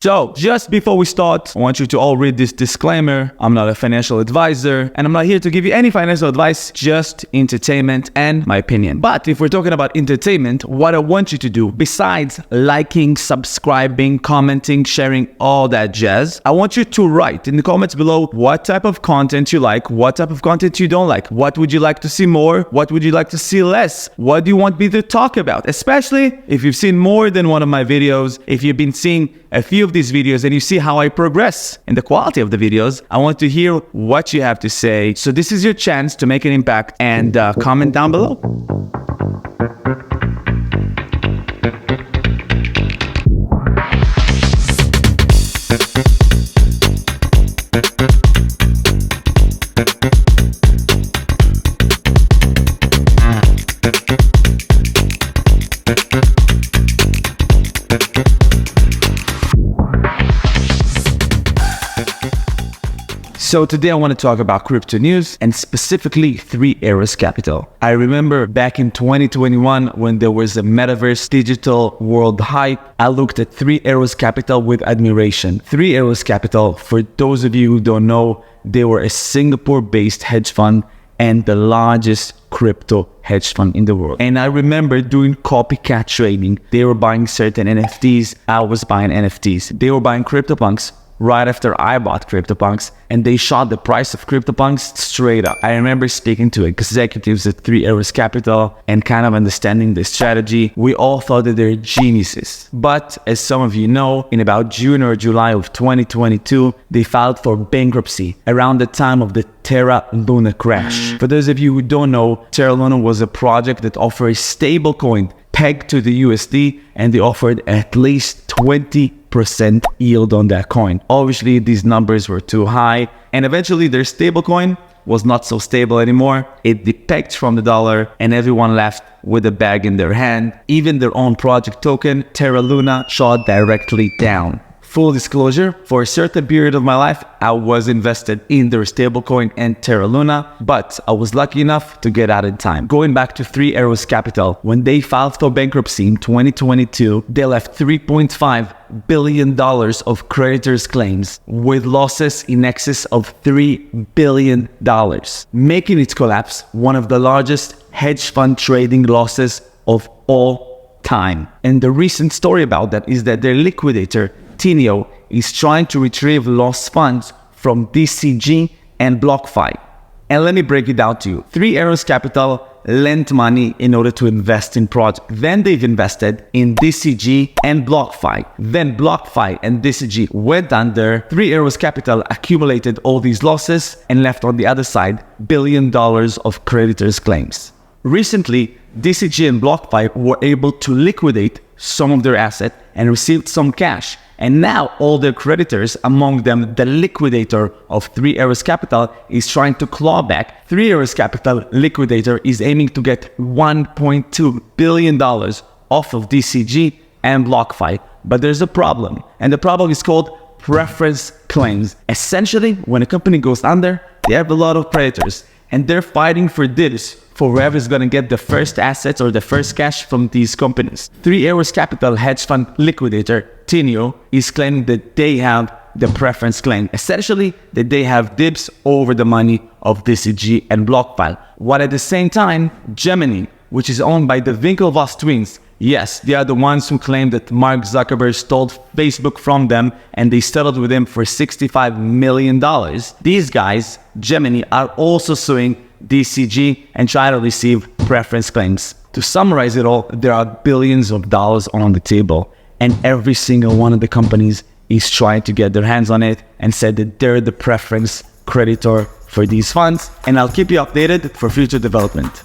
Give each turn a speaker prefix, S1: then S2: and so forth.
S1: So, just before we start, I want you to all read this disclaimer. I'm not a financial advisor, and I'm not here to give you any financial advice, just entertainment and my opinion. But if we're talking about entertainment, what I want you to do, besides liking, subscribing, commenting, sharing, all that jazz, I want you to write in the comments below what type of content you like, what type of content you don't like, what would you like to see more, what would you like to see less, what do you want me to talk about, especially if you've seen more than one of my videos, if you've been seeing a few of these videos and you see how I progress in the quality of the videos. I want to hear what you have to say. So this is your chance to make an impact, and comment down below. So today I want to talk about crypto news and specifically Three Arrows Capital. I remember back in 2021 when there was a metaverse digital world hype, I looked at Three Arrows Capital with admiration. Three Arrows Capital, for those of you who don't know, they were a Singapore-based hedge fund and the largest crypto hedge fund in the world. And I remember doing copycat trading. They were buying certain NFTs. I was buying NFTs. They were buying CryptoPunks right after I bought CryptoPunks, and they shot the price of CryptoPunks straight up. I remember speaking to executives at Three Arrows Capital and kind of understanding the strategy. We all thought that they're geniuses. But as some of you know, in about June or July of 2022, they filed for bankruptcy around the time of the Terra Luna crash. For those of you who don't know, Terra Luna was a project that offered a stable coin pegged to the USD, and they offered at least 20% yield on that coin. Obviously, these numbers were too high, and eventually their stablecoin was not so stable anymore. It depegged from the dollar, and everyone left with a bag in their hand. Even their own project token, Terra Luna, shot directly down. Full disclosure, for a certain period of my life, I was invested in their stablecoin and Terra Luna, but I was lucky enough to get out in time. Going back to Three Arrows Capital, when they filed for bankruptcy in 2022, they left $3.5 billion of creditors claims with losses in excess of $3 billion, making its collapse one of the largest hedge fund trading losses of all time. And the recent story about that is that their liquidator, Tinio, is trying to retrieve lost funds from DCG and BlockFi. And let me break it down to you. Three Arrows Capital lent money in order to invest in projects. Then they've invested in DCG and BlockFi. Then BlockFi and DCG went under. Three Arrows Capital accumulated all these losses and left on the other side $1 billion of creditors' claims. Recently, DCG and BlockFi were able to liquidate some of their assets and received some cash. And now all their creditors, among them the liquidator of Three Arrows Capital, is trying to claw back. Three Arrows Capital liquidator is aiming to get $1.2 billion off of DCG and BlockFi. But there's a problem, and the problem is called preference claims. Essentially, when a company goes under, they have a lot of creditors, and they're fighting for dibs for whoever's going to get the first assets or the first cash from these companies. Three Arrows Capital hedge fund liquidator, Tinio, is claiming that they have the preference claim. Essentially, that they have dibs over the money of DCG and BlockFi. While at the same time, Gemini, which is owned by the Winklevoss twins, yes, they are the ones who claim that Mark Zuckerberg stole Facebook from them and they settled with him for $65 million. These guys, Gemini, are also suing DCG and try to receive preference claims. To summarize it all, there are billions of dollars on the table, and every single one of the companies is trying to get their hands on it and said that they're the preference creditor for these funds, and I'll keep you updated for future development.